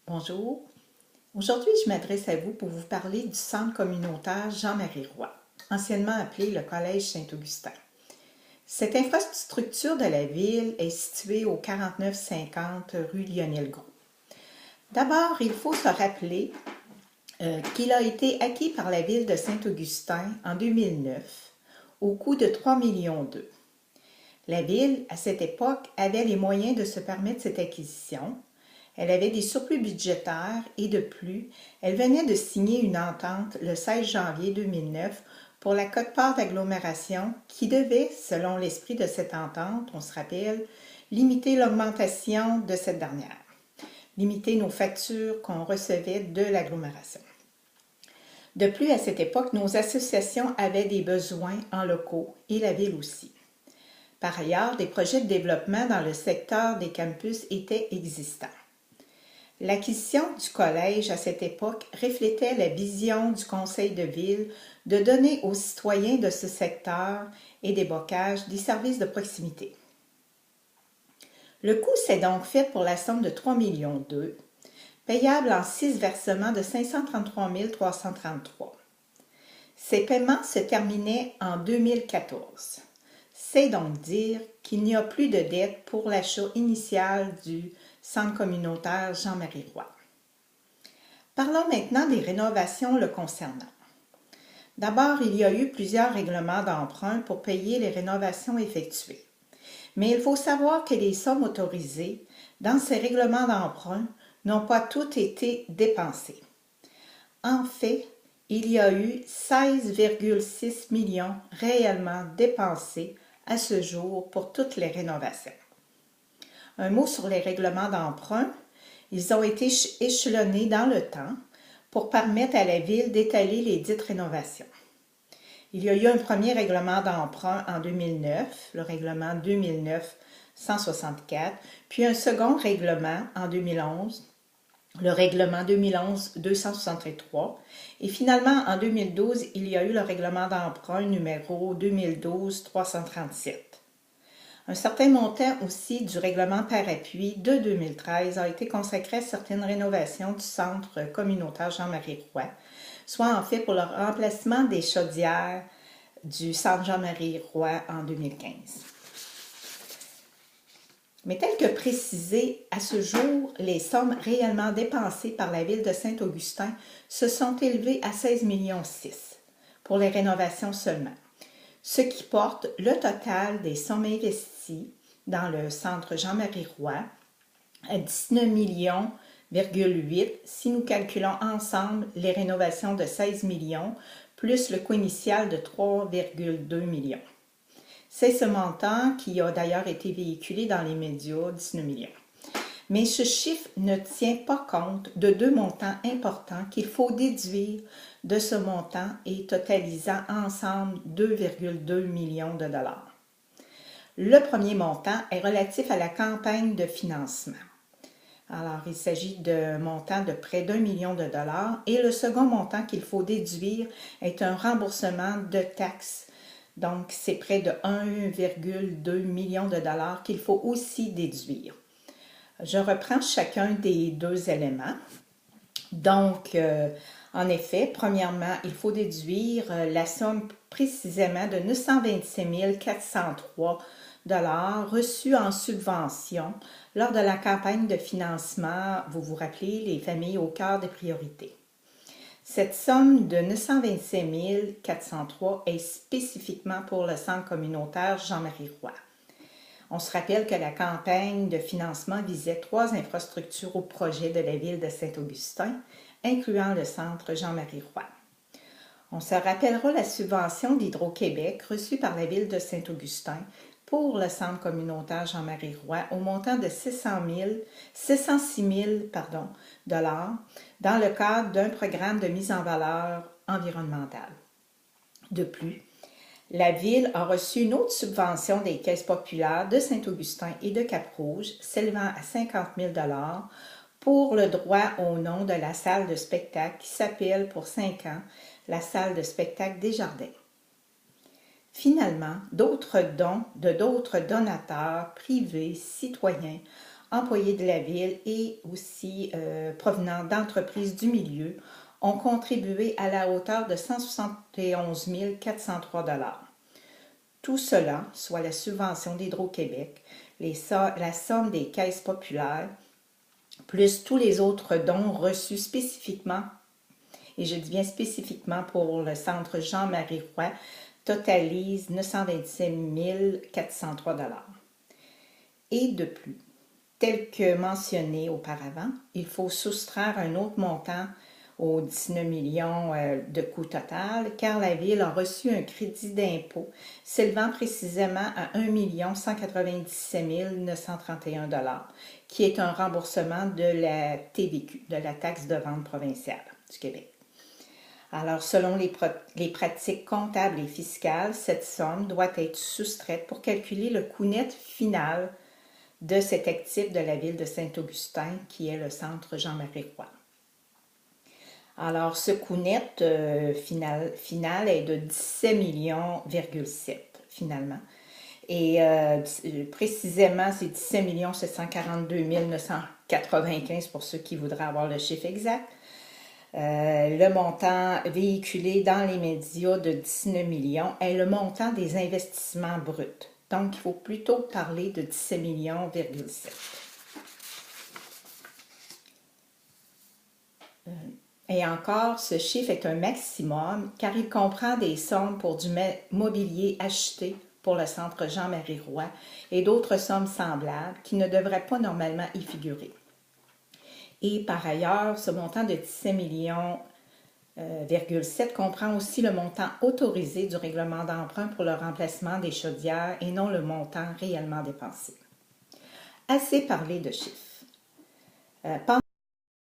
Bonjour. Aujourd'hui, je m'adresse à vous pour vous parler du centre communautaire Jean-Marie Roy, anciennement appelé le Collège Saint-Augustin. Cette infrastructure de la ville est située au 4950 rue Lionel-Gros. D'abord, il faut se rappeler qu'il a été acquis par la ville de Saint-Augustin en 2009 au coût de 3,2 millions. La ville, à cette époque, avait les moyens de se permettre cette acquisition. Elle avait des surplus budgétaires et de plus, elle venait de signer une entente le 16 janvier 2009 pour la quote-part d'agglomération qui devait, selon l'esprit de cette entente, on se rappelle, limiter l'augmentation de cette dernière, limiter nos factures qu'on recevait de l'agglomération. De plus, à cette époque, nos associations avaient des besoins en locaux et la ville aussi. Par ailleurs, des projets de développement dans le secteur des campus étaient existants. L'acquisition du collège à cette époque reflétait la vision du conseil de ville de donner aux citoyens de ce secteur et des bocages des services de proximité. Le coût s'est donc fait pour la somme de 3,2 millions, payable en 6 versements de 533 333. Ces paiements se terminaient en 2014. C'est donc dire qu'il n'y a plus de dette pour l'achat initial du centre communautaire Jean-Marie Roy. Parlons maintenant des rénovations le concernant. D'abord, il y a eu plusieurs règlements d'emprunt pour payer les rénovations effectuées. Mais il faut savoir que les sommes autorisées dans ces règlements d'emprunt n'ont pas toutes été dépensées. En fait, il y a eu 16,6 millions réellement dépensés à ce jour pour toutes les rénovations. Un mot sur les règlements d'emprunt. Ils ont été échelonnés dans le temps pour permettre à la ville d'étaler les dites rénovations. Il y a eu un premier règlement d'emprunt en 2009, le règlement 2009-164, puis un second règlement en 2011, le règlement 2011-263, et finalement en 2012, il y a eu le règlement d'emprunt numéro 2012-337. Un certain montant aussi du règlement par appui de 2013 a été consacré à certaines rénovations du centre communautaire Jean-Marie Roy, soit en fait pour le remplacement des chaudières du centre Jean-Marie Roy en 2015. Mais tel que précisé, à ce jour, les sommes réellement dépensées par la ville de Saint-Augustin se sont élevées à 16,6 millions pour les rénovations seulement, ce qui porte le total des sommes investies dans le centre Jean-Marie Roy à 19,8 millions si nous calculons ensemble les rénovations de 16 millions plus le coût initial de 3,2 millions. C'est ce montant qui a d'ailleurs été véhiculé dans les médias, 19 millions. Mais ce chiffre ne tient pas compte de deux montants importants qu'il faut déduire de ce montant et totalisant ensemble 2,2 millions de dollars. Le premier montant est relatif à la campagne de financement. Alors, il s'agit d'un montant de près d'1 million de dollars et le second montant qu'il faut déduire est un remboursement de taxes. Donc, c'est près de 1,2 million de dollars qu'il faut aussi déduire. Je reprends chacun des deux éléments. Donc, en effet, premièrement, il faut déduire la somme précisément de 927 403 $ reçus en subvention lors de la campagne de financement, vous vous rappelez, les familles au cœur des priorités. Cette somme de 927 403 est spécifiquement pour le centre communautaire Jean-Marie Roy. On se rappelle que la campagne de financement visait 3 infrastructures au projet de la ville de Saint-Augustin, incluant le centre Jean-Marie Roy. On se rappellera la subvention d'Hydro-Québec reçue par la ville de Saint-Augustin pour le centre communautaire Jean-Marie Roy au montant de 606 000 $ dans le cadre d'un programme de mise en valeur environnementale. De plus, la ville a reçu une autre subvention des caisses populaires de Saint-Augustin et de Cap-Rouge, s'élevant à 50 000 $ pour le droit au nom de la salle de spectacle qui s'appelle pour 5 ans la salle de spectacle Desjardins. Finalement, d'autres dons de d'autres donateurs privés, citoyens, employés de la ville et aussi provenant d'entreprises du milieu ont contribué à la hauteur de 171 403 $. Tout cela, soit la subvention d'Hydro-Québec, la somme des caisses populaires, plus tous les autres dons reçus spécifiquement, et je dis bien spécifiquement pour le centre Jean-Marie Roy, totalise 927 403 $. Et de plus, tel que mentionné auparavant, il faut soustraire un autre montant aux 19 millions de coût total, car la Ville a reçu un crédit d'impôt s'élevant précisément à 1 197 931 $, qui est un remboursement de la TVQ, de la taxe de vente provinciale du Québec. Alors, selon les pratiques comptables et fiscales, cette somme doit être soustraite pour calculer le coût net final de cet actif de la ville de Saint-Augustin, qui est le centre Jean-Marie Roy. Alors, ce coût net final est de 17 millions, finalement. Et précisément, c'est 17 742 995 pour ceux qui voudraient avoir le chiffre exact. Le montant véhiculé dans les médias de 19 millions est le montant des investissements bruts. Donc, il faut plutôt parler de 17 millions, Et encore, ce chiffre est un maximum car il comprend des sommes pour du mobilier acheté pour le centre Jean-Marie Roy et d'autres sommes semblables qui ne devraient pas normalement y figurer. Et par ailleurs, ce montant de 17 millions, comprend aussi le montant autorisé du règlement d'emprunt pour le remplacement des chaudières et non le montant réellement dépensé. Assez parlé de chiffres.